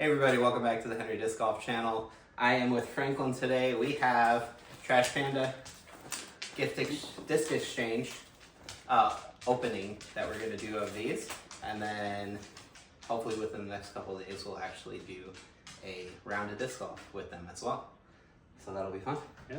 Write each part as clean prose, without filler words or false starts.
Hey everybody, welcome back to the Henry Disc Golf channel. I am with Franklin today. We have Trash Panda disc exchange opening that we're going to do of these. And then hopefully within the next couple of days we'll actually do a round of disc golf with them as well. So that'll be fun. Yeah.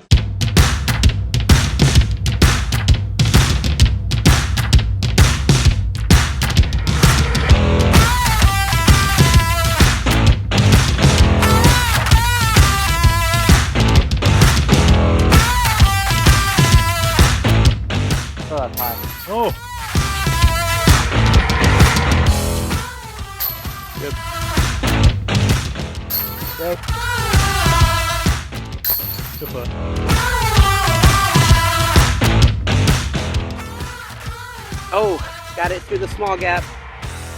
Oh! Good. Good. Good putt. Oh, got it through the small gap.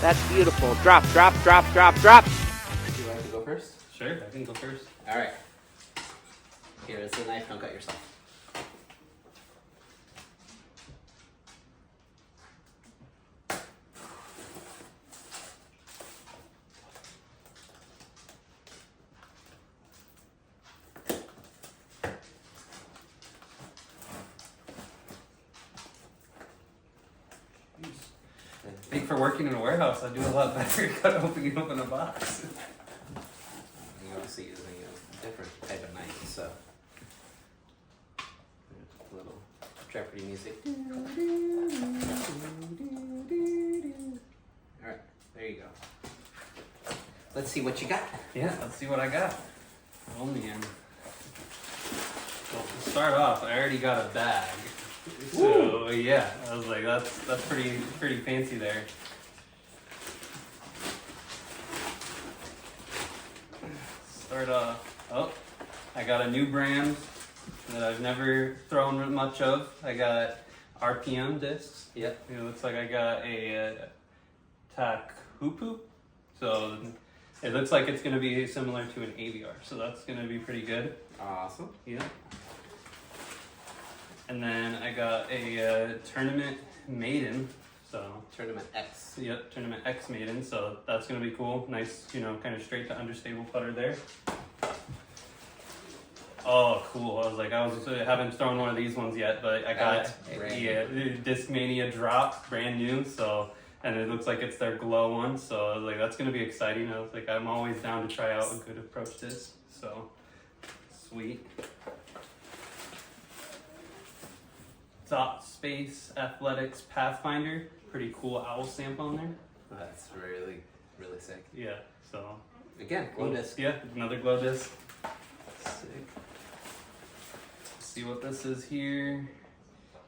That's beautiful. Drop, drop, drop, drop, drop. Would you like to go first? Sure, I can go first. All right. Here is the knife. Don't cut yourself. I think for working in a warehouse, I do a lot better cut opening open a box. You're obviously using a different type of knife, so. A little Jeopardy music. Alright, there you go. Let's see what you got. Yeah, let's see what I got. Oh man. Well, to start off, I already got a bag. So yeah, I was like, that's pretty fancy there. Start off. Oh, I got a new brand that I've never thrown much of. I got RPM discs. Yep. It looks like I got a Takupu. So it looks like it's going to be similar to an AVR. So that's going to be pretty good. Awesome. Yeah. And then I got a Tournament Maiden. So Tournament X. yep, Tournament X Maiden. So that's going to be cool. Nice, kind of straight to understable putter there. Oh, cool. I haven't thrown one of these ones yet, but I got Discmania Drop, brand new. So, and it looks like it's their glow one. So I was like, that's going to be exciting. I was like, I'm always down to try out a good approach disc. So, sweet. Top Space Athletics Pathfinder. Pretty cool owl stamp on there. That's really, really sick. Yeah, so. Again, glow disc. Yeah, another glow disc. Sick. Let's see what this is here.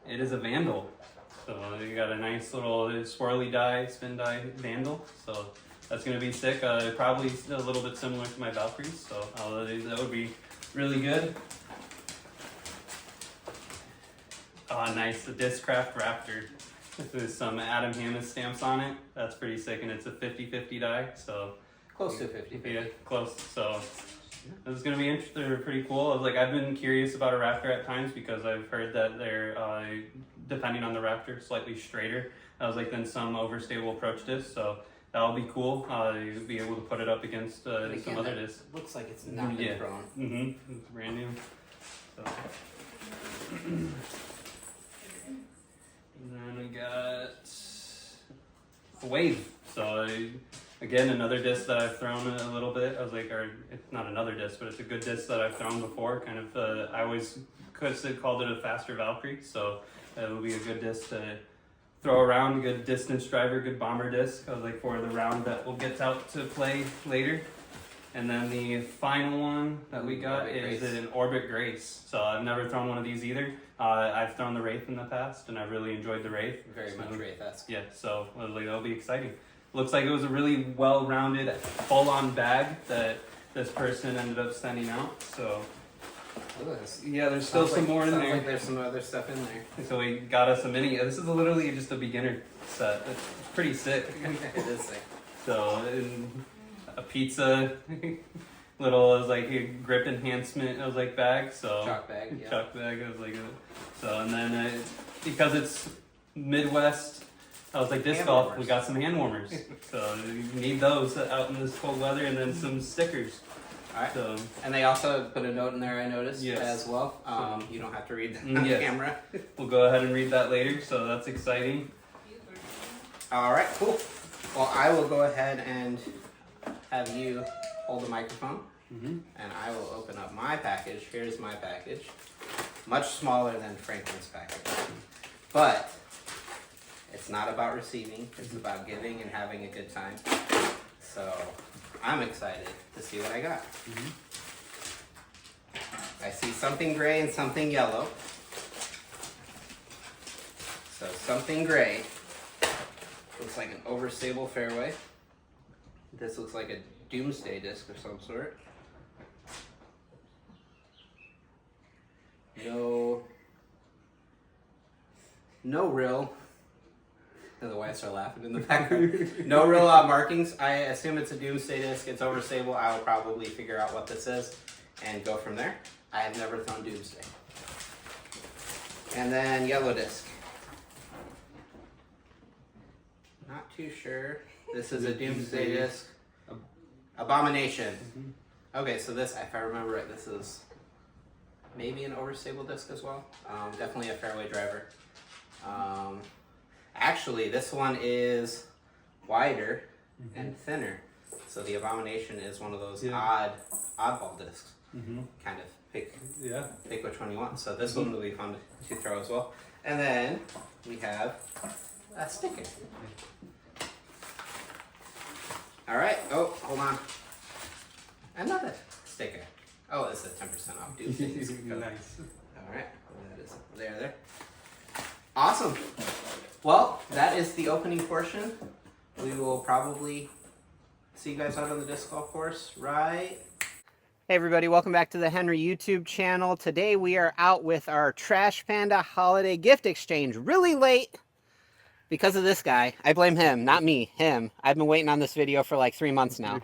It is a Vandal. So you got a nice little swirly die, spin die Vandal. So that's going to be sick. Probably a little bit similar to my Valkyries. So that would be really good. Nice, the Discraft Raptor. There's some Adam Hammis stamps on it. That's pretty sick, and it's a 50-50 die, so. Close to 50. Yeah, close, so. This is gonna be interesting, they're pretty cool. I've been curious about a Raptor at times because I've heard that they're, depending on the Raptor, slightly straighter. Than some overstable approach discs, so that'll be cool. You'll be able to put it up against some other discs. Looks like it's not been thrown. Mm-hmm, it's brand new. So. And then we got a Wave. So again, another disc that I've thrown a little bit. It's not another disc, but it's a good disc that I've thrown before. I always called it a faster Valkyrie. So it will be a good disc to throw around, good distance driver, good bomber disc. For the round that we'll get out to play later. And then the final one that we got is an Orbit Grace. So I've never thrown one of these either. I've thrown the Wraith in the past, and I really enjoyed the Wraith. Very much Wraith-esque. Yeah, so that'll be exciting. Looks like it was a really well-rounded, full-on bag that this person ended up sending out. So yeah, there's still some more in there. Like there's some other stuff in there. So we got us a mini. This is literally just a beginner set. It's pretty sick. It is sick. So. A pizza little, it was like a grip enhancement, it was like bag, so. Chalk bag, yeah. Chalk bag, it was like, so, and then because it's Midwest I was like, disc Hand golf, warmers. we got some hand warmers. So you need those out in this cold weather, and then some stickers. All right. So, And they also put a note in there, I noticed, Yes. as well. You don't have to read that on Yes. camera. we'll go ahead and read that later, so that's exciting. All right, cool. Well, I will go ahead and have you hold the microphone, Mm-hmm. and I will open up my package. Here's my package. Much smaller than Franklin's package. But it's not about receiving, it's about giving and having a good time. So I'm excited to see what I got. Mm-hmm. I see something gray and something yellow. So something gray looks like an overstable fairway. This looks like a doomsday disc of some sort. No real. And the wives are laughing in the background. No real markings. I assume it's a doomsday disc. It's overstable. I will probably figure out what this is and go from there. I have never thrown doomsday. And then yellow disc. Not too sure. This is a doomsday disc. Abomination. Okay, so this, if I remember right, this is maybe an overstable disc as well. Definitely a fairway driver. Actually, this one is wider and thinner. So the Abomination is one of those oddball discs. Kind of pick which one you want. So this one will be fun to throw as well. And then we have a sticker. All right. Oh, hold on. Another sticker. Oh, it's a 10% off. Dude, Nice. all right. That is there. Awesome. Well, that is the opening portion. We will probably see you guys out on the disc golf course, right? Hey everybody, welcome back to the Henry YouTube channel. Today we are out with our Trash Panda holiday gift exchange. Really late because of this guy. I blame him, not me, him. I've been waiting on this video for like 3 months now.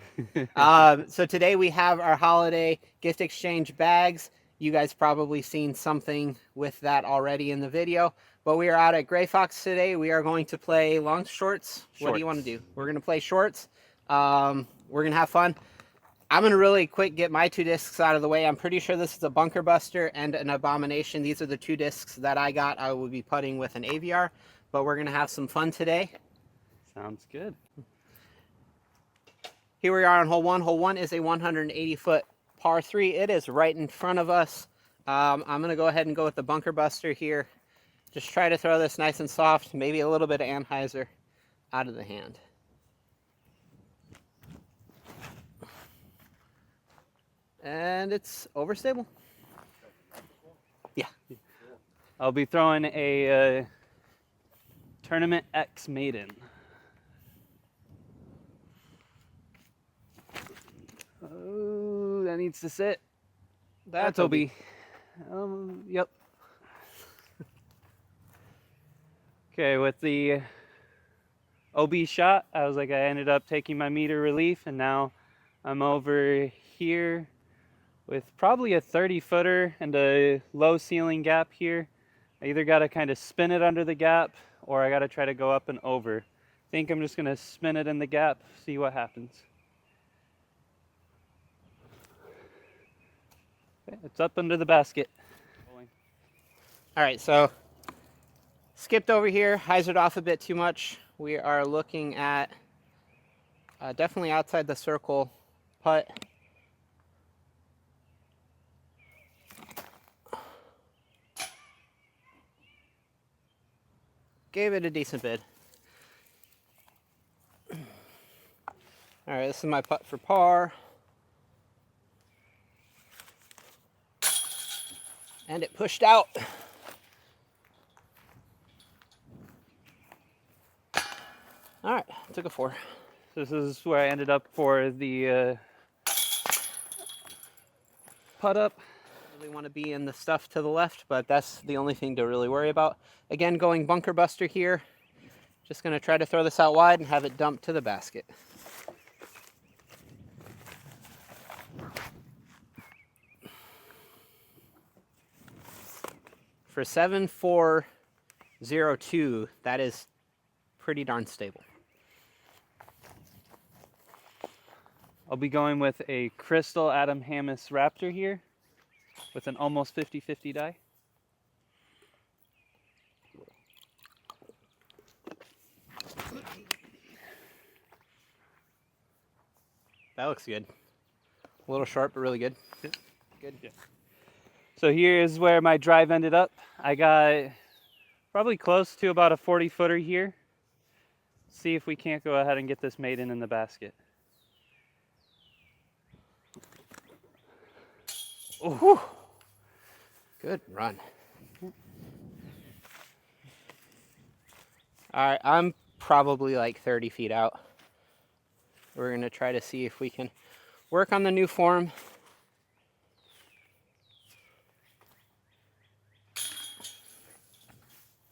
So today we have our holiday gift exchange bags. You guys probably seen something with that already in the video. But we are out at Gray Fox today. We are going to play long shorts. What do you want to do? We're going to play shorts. We're going to have fun. I'm going to really quick get my 2 discs out of the way. I'm pretty sure this is a Bunker Buster and an Abomination. These are the 2 discs that I got. I will be putting with an AVR. But we're going to have some fun today. Sounds good. Here we are on hole 1. Hole 1 is a 180-foot par 3. It is right in front of us. I'm going to go ahead and go with the Bunker Buster here. Just try to throw this nice and soft, maybe a little bit of Anheuser out of the hand. And it's overstable. Yeah. I'll be throwing a Tournament X Maiden. Oh, that needs to sit. That's OB. Yep. Okay, with the OB shot, I ended up taking my meter relief, and now I'm over here with probably a 30-footer and a low ceiling gap here. I either got to kind of spin it under the gap, or I got to try to go up and over. I think I'm just going to spin it in the gap, see what happens. Okay, it's up under the basket. All right, so skipped over here, hyzered off a bit too much. We are looking at definitely outside the circle putt. Gave it a decent bid. All right, this is my putt for par. And it pushed out. All right, took a 4. This is where I ended up for the putt up. Really want to be in the stuff to the left, but that's the only thing to really worry about. Again, going Bunker Buster here. Just going to try to throw this out wide and have it dump to the basket. For 7.402, that is pretty darn stable. I'll be going with a Crystal Adam Hammis Raptor here with an almost 50-50 die. That looks good. A little short, but really good. Good. Yeah. So here is where my drive ended up. I got probably close to about a 40-footer here. See if we can't go ahead and get this maiden in the basket. Oh, good run. All right, I'm probably like 30 feet out. We're gonna try to see if we can work on the new form.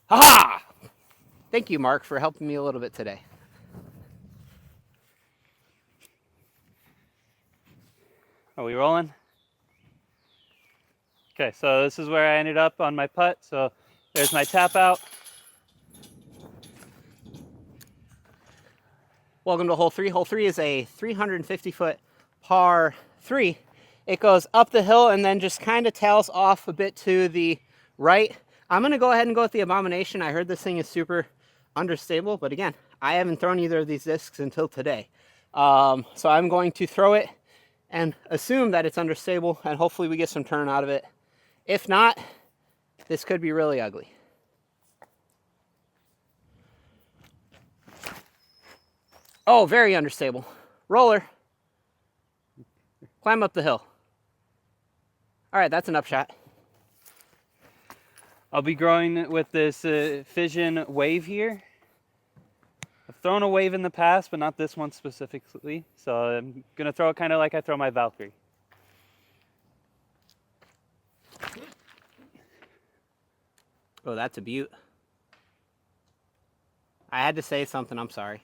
Ha! Thank you, Mark, for helping me a little bit today. Are we rolling? Okay, so this is where I ended up on my putt. So there's my tap out. Welcome to hole 3. Hole 3 is a 350-foot par 3. It goes up the hill and then just kind of tails off a bit to the right. I'm going to go ahead and go with the Abomination. I heard this thing is super understable, but again, I haven't thrown either of these discs until today. So I'm going to throw it and assume that it's understable, and hopefully we get some turn out of it. If not, this could be really ugly. Oh, very understable. Roller. Climb up the hill. All right, that's an upshot. I'll be growing with this Fission wave here. I've thrown a wave in the past, but not this one specifically. So I'm going to throw it kind of like I throw my Valkyrie. Oh, that's a beaut. I had to say something, I'm sorry.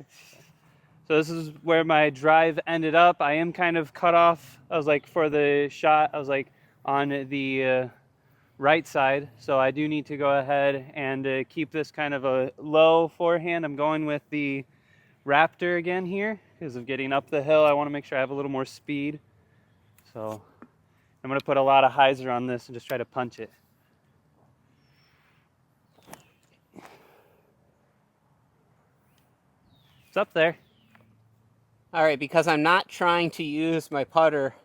So this is where my drive ended up. I am kind of cut off. I was like, for the shot, I was like on the right side. So I do need to go ahead and keep this kind of a low forehand. I'm going with the Raptor again here because of getting up the hill. I want to make sure I have a little more speed. So I'm going to put a lot of hyzer on this and just try to punch it. It's up there. All right, because I'm not trying to use my putter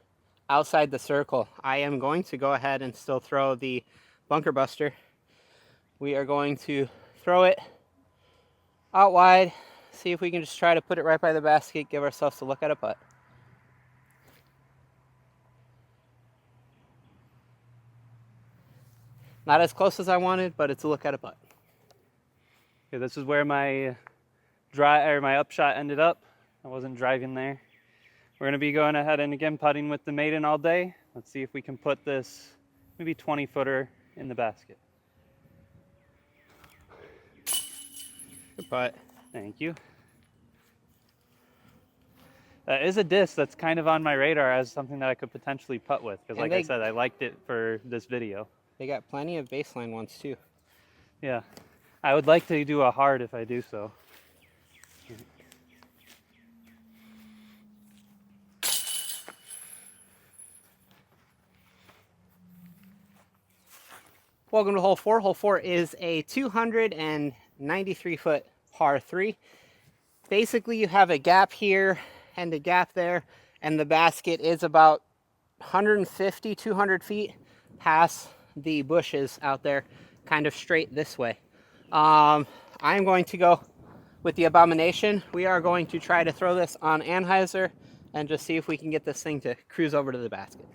outside the circle, I am going to go ahead and still throw the bunker buster. We are going to throw it out wide, see if we can just try to put it right by the basket, give ourselves a look at a putt. Not as close as I wanted, but it's a look at a putt. Okay, this is where my my upshot ended up. I wasn't driving there. We're going to be going ahead and again putting with the maiden all day. Let's see if we can put this maybe 20-footer in the basket. Good putt. Thank you. That is a disc that's kind of on my radar as something that I could potentially putt with, because like I said, I liked it for this video. They got plenty of baseline ones too. Yeah, I would like to do a hard if I do so. Welcome to hole 4. Hole 4 is a 293-foot par 3. Basically, you have a gap here and a gap there, and the basket is about 150, 200 feet past the bushes out there, kind of straight this way. I'm going to go with the Abomination. We are going to try to throw this on Anheuser and just see if we can get this thing to cruise over to the basket.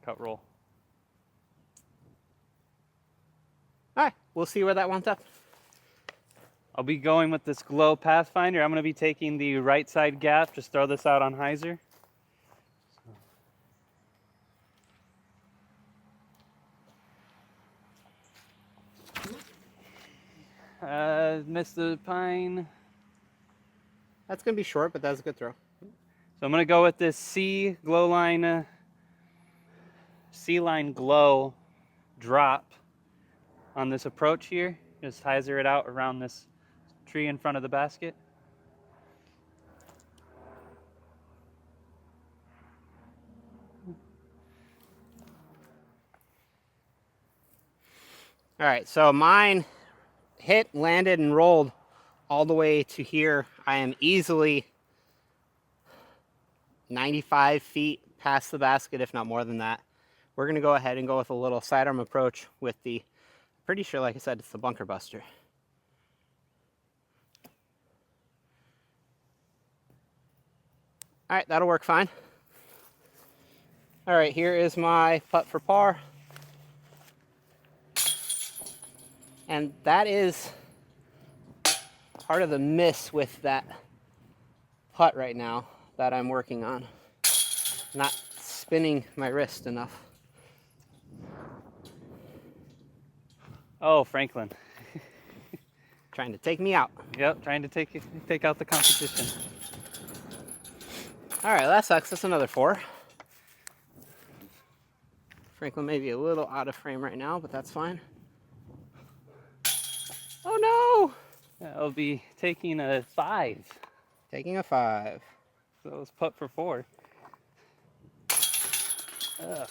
Cut roll. All right, we'll see where that winds up. I'll be going with this Glow Pathfinder. I'm going to be taking the right side gap. Just throw this out on hyzer. Missed the pine. That's going to be short, but that's a good throw. So I'm going to go with this C Glow Line Sea Line Glow drop on this approach here. Just hyzer it out around this tree in front of the basket. All right, so mine hit, landed, and rolled all the way to here. I am easily 95 feet past the basket, if not more than that. We're gonna go ahead and go with a little sidearm approach with the, pretty sure, like I said, it's the bunker buster. All right, that'll work fine. All right, here is my putt for par. And that is part of the miss with that putt right now that I'm working on. Not spinning my wrist enough. Oh, Franklin. Trying to take me out. Yep, trying to take out the competition. All right, that sucks. That's another 4. Franklin may be a little out of frame right now, but that's fine. Oh no! I'll be taking a 5. Taking a 5. So it was putt for 4. Ugh.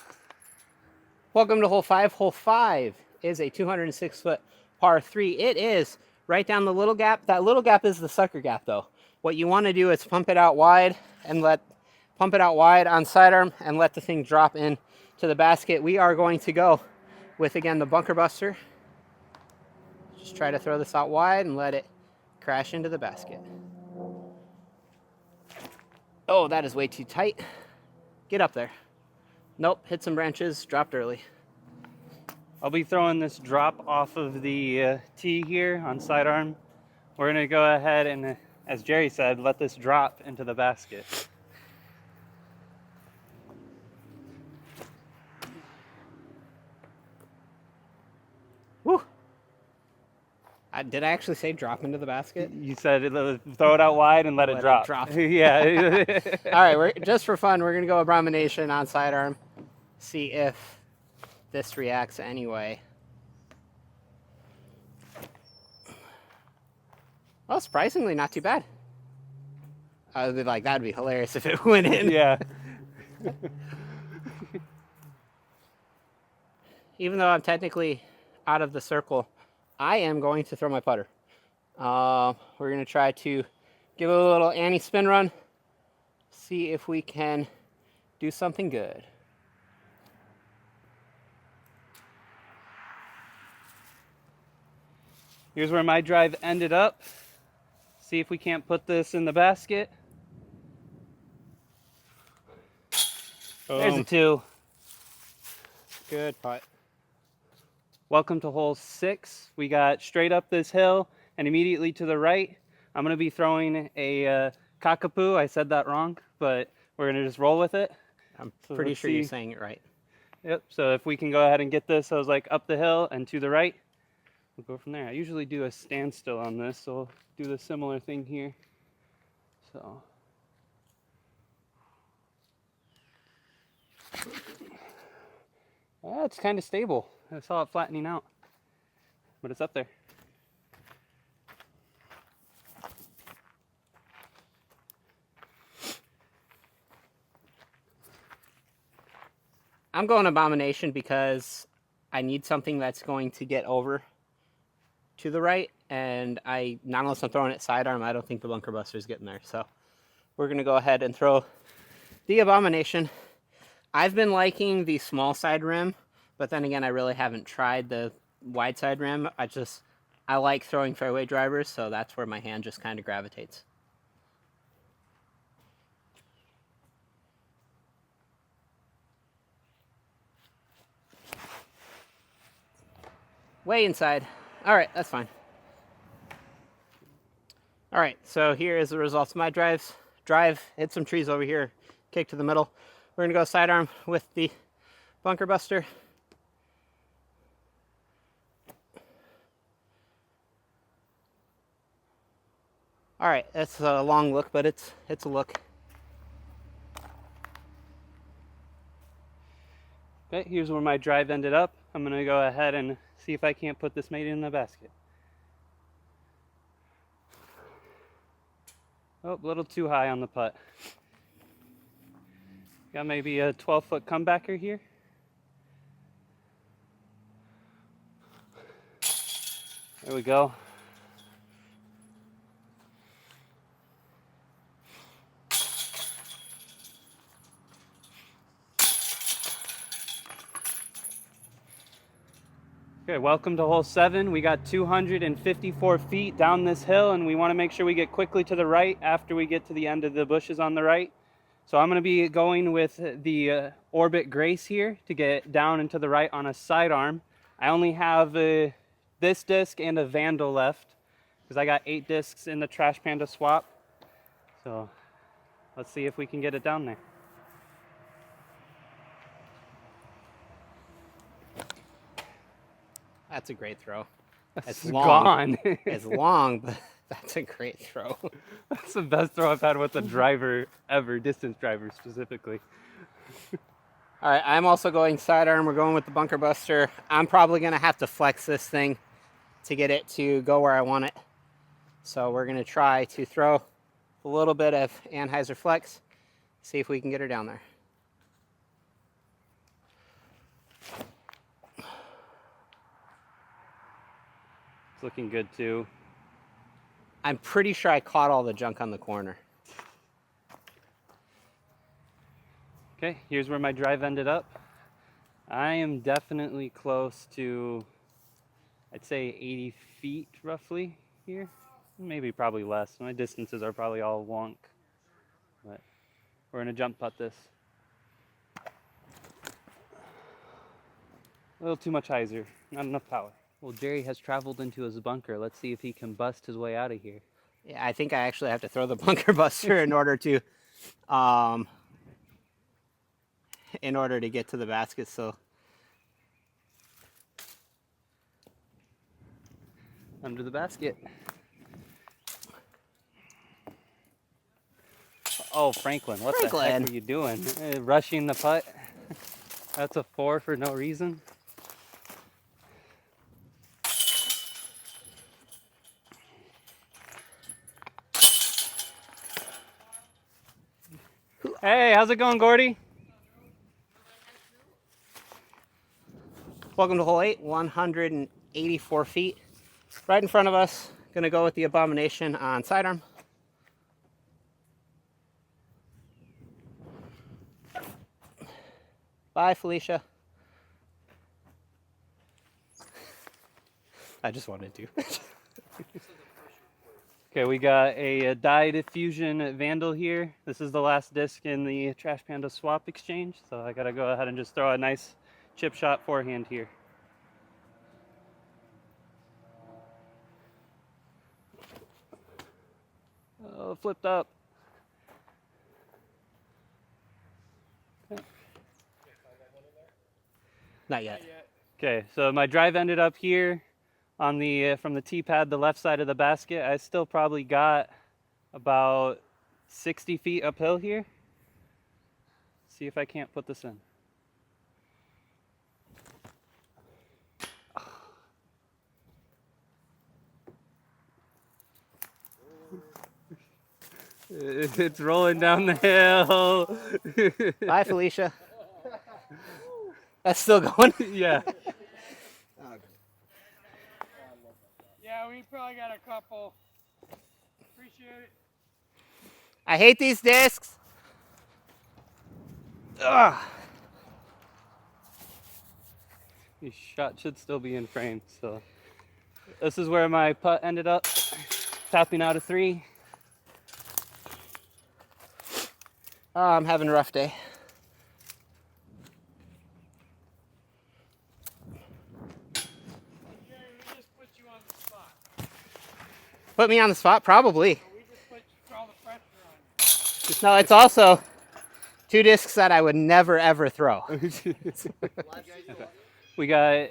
Welcome to hole 5. Hole 5 is a 206-foot par 3. It is right down the little gap. That little gap is the sucker gap, though. What you want to do is pump it out wide on sidearm and let the thing drop in to the basket. We are going to go with, again, the bunker buster. Just try to throw this out wide and let it crash into the basket. Oh, that is way too tight. Get up there. Nope, hit some branches, dropped early. I'll be throwing this drop off of the tee here on sidearm. We're gonna go ahead and, as Jerry said, let this drop into the basket. Woo! Did I actually say drop into the basket? You said throw it out wide and let it drop. Yeah. All right, just for fun, we're gonna go Abomination on sidearm. See if this reacts anyway. Well, surprisingly, not too bad. I would be like, that'd be hilarious if it went in. Yeah. Even though I'm technically out of the circle, I am going to throw my putter. We're going to try to give it a little anti-spin run, see if we can do something good. Here's where my drive ended up. See if we can't put this in the basket. There's a 2. Good putt. Welcome to hole 6. We got straight up this hill and immediately to the right. I'm going to be throwing a cockapoo. I said that wrong, but we're going to just roll with it. I'm pretty sure you're saying it right. Yep, so if we can go ahead and get this, I was like up the hill and to the right. We'll go from there. I usually do a standstill on this, so I'll do the similar thing here. So. It's kind of stable. I saw it flattening out, but it's up there. I'm going Abomination because I need something that's going to get over to the right, and not unless I'm throwing it sidearm, I don't think the bunker buster is getting there. So we're going to go ahead and throw the Abomination. I've been liking the small side rim, but then again, I really haven't tried the wide side rim. I like throwing fairway drivers, so that's where my hand just kind of gravitates. Way inside. All right, that's fine. All right, so here is the results of my drive. Hit some trees over here, kick to the middle. We're gonna go sidearm with the bunker buster. All right, that's a long look, but it's a look. Okay, here's where my drive ended up. I'm gonna go ahead and see if I can't put this maiden in the basket. Oh, a little too high on the putt. Got maybe a 12-foot comebacker here. There we go. Okay, welcome to hole 7. We got 254 feet down this hill, and we want to make sure we get quickly to the right after we get to the end of the bushes on the right. So I'm going to be going with the Orbit Grace here to get down and to the right on a sidearm. I only have this disc and a Vandal left because I got 8 discs in the Trash Panda swap. So let's see if we can get it down there. That's a great throw. It's long. Gone. It's long, but that's a great throw. That's the best throw I've had with a driver ever, distance driver specifically. All right, I'm also going sidearm. We're going with the bunker buster. I'm probably going to have to flex this thing to get it to go where I want it. So we're going to try to throw a little bit of Anheuser flex, see if we can get her down there. It's looking good too. I'm pretty sure I caught all the junk on the corner. Okay, here's where my drive ended up. I am definitely close to, I'd say 80 feet roughly here. Maybe probably less. My distances are probably all wonk. But we're gonna jump putt this. A little too much hyzer, not enough power. Well, Jerry has traveled into his bunker. Let's see if he can bust his way out of here. Yeah, I think I actually have to throw the bunker buster in order to get to the basket. So Under the basket. Oh, Franklin, what the heck are you doing? Rushing the putt? That's a 4 for no reason. Hey, how's it going, Gordy? welcome to hole 8, 184 feet. Right in front of us, gonna go with the Abomination on sidearm. Bye, Felicia. I just wanted to. Okay, we got a dye diffusion Vandal here. This is the last disc in the Trash Panda swap exchange, so I gotta go ahead and just throw a nice chip shot forehand here. Oh, flipped up. Not yet. Okay, so my drive ended up here on the from the tee pad, the left side of the basket. I still probably got about 60 feet uphill here. See if I can't put this in. It's rolling down the hill. Bye, Felicia. That's still going? Yeah. Yeah, we probably got a couple. Appreciate it. I hate these discs. Ugh. This shot should still be in frame, so this is where my putt ended up, tapping out a 3. Oh, I'm having a rough day. Jerry, we just put you on the spot. Put me on the spot? Probably. We just put all the pressure on you. No, it's also 2 discs that I would never, ever throw. We got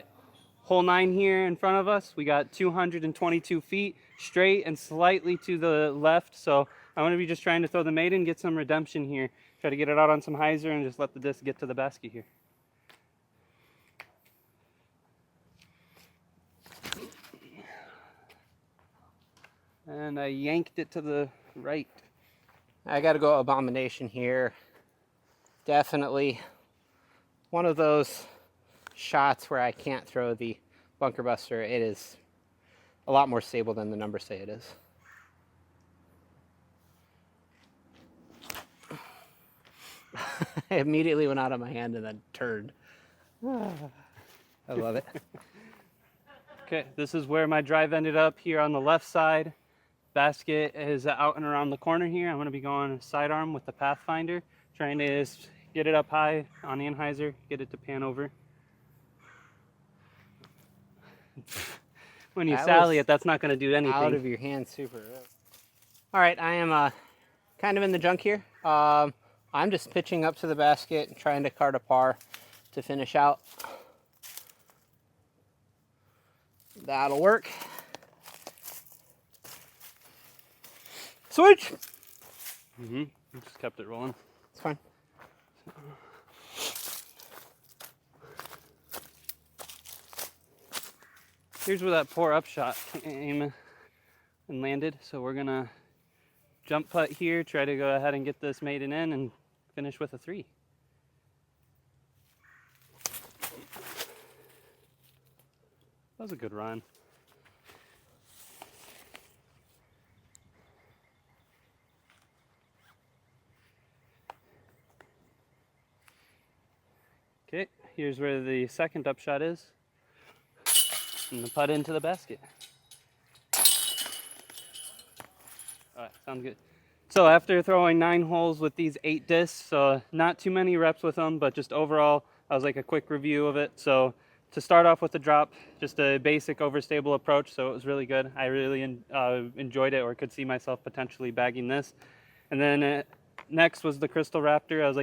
hole 9 here in front of us. We got 222 feet straight and slightly to the left, so I'm going to be just trying to throw the maiden, get some redemption here. Try to get it out on some hyzer and just let the disc get to the basket here. And I yanked it to the right. I got to go Abomination here. Definitely one of those shots where I can't throw the bunker buster. It is a lot more stable than the numbers say it is. I immediately went out of my hand and then turned. I love it. Okay, this is where my drive ended up here on the left side. Basket is out and around the corner here. I'm going to be going sidearm with the Pathfinder, trying to get it up high on Anheuser, get it to pan over. When you That sally was it, that's not going to do anything. Out of your hand, super. All right, I am kind of in the junk here. I'm just pitching up to the basket and trying to cart a par to finish out. That'll work. Switch! Just kept it rolling. It's fine. Here's where that pour up shot came and landed. So we're gonna jump putt here, try to go ahead and get this maiden in and finish with a 3. That was a good run. Okay, here's where the second upshot is. And the putt into the basket. Alright, sounds good. So after throwing 9 holes with these 8 discs, not too many reps with them, but just overall, I was like a quick review of it. So to start off with the drop, just a basic overstable approach, so it was really good. I really enjoyed it, or could see myself potentially bagging this. And then next was the Crystal Raptor. I was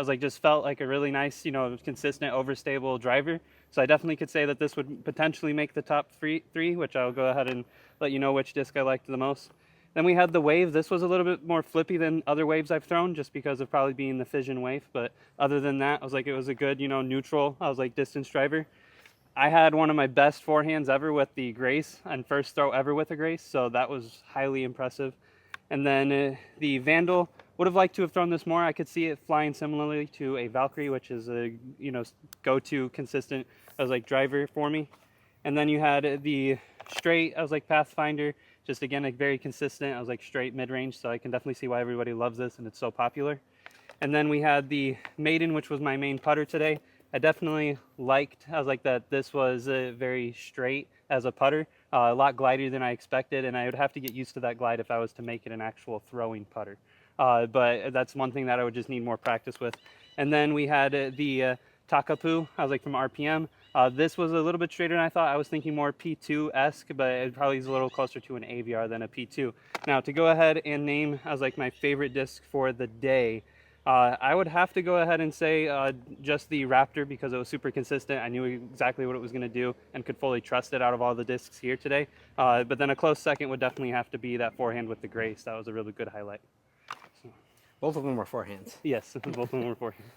like, just felt like a really nice, consistent overstable driver. So I definitely could say that this would potentially make the top 3, which I'll go ahead and let you know which disc I liked the most. Then we had the Wave. This was a little bit more flippy than other waves I've thrown, just because of probably being the fission wave. But other than that, I was like, it was a good, neutral, I was like, distance driver. I had one of my best forehands ever with the Grace, and first throw ever with a Grace, so that was highly impressive. And then the Vandal, would have liked to have thrown this more. I could see it flying similarly to a Valkyrie, which is a go-to consistent, I was like, driver for me. And then you had the straight, I was like, Pathfinder, just again, like, very consistent. I was like, straight mid-range, so I can definitely see why everybody loves this and it's so popular. And then we had the Maiden, which was my main putter today. I definitely liked, I was like, that this was very straight as a putter, a lot glidier than I expected, and I would have to get used to that glide if I was to make it an actual throwing putter. But that's one thing that I would just need more practice with. And then we had the Takapu, I was like, from RPM. This was a little bit straighter than I thought. I was thinking more P2-esque, but it probably is a little closer to an AVR than a P2. Now, to go ahead and name, I was like, my favorite disc for the day, I would have to go ahead and say just the Raptor, because it was super consistent. I knew exactly what it was going to do and could fully trust it out of all the discs here today. But then a close second would definitely have to be that forehand with the Grace. That was a really good highlight. So. Both of them were forehands. Yes, both of them were forehands.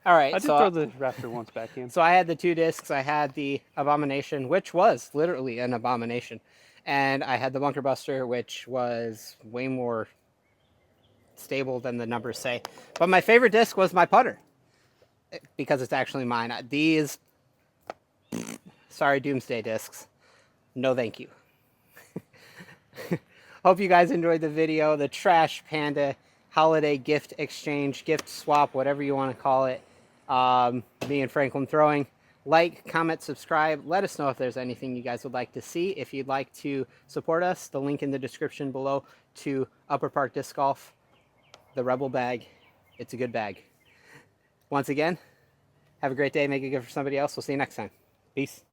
All right, I did throw the Raptor once back in. So I had the 2 discs. I had the Abomination, which was literally an abomination. And I had the Bunker Buster, which was way more stable than the numbers say. But my favorite disc was my putter, because it's actually mine. These, sorry, Doomsday discs, no thank you. Hope you guys enjoyed the video. The Trash Panda holiday gift exchange, gift swap, whatever you want to call it. Me and Franklin throwing. Like, comment, subscribe. Let us know if there's anything you guys would like to see. If you'd like to support us, the link in the description below to Upper Park Disc Golf, the Rebel bag. It's a good bag. Once again, have a great day. Make it good for somebody else. We'll see you next time. Peace.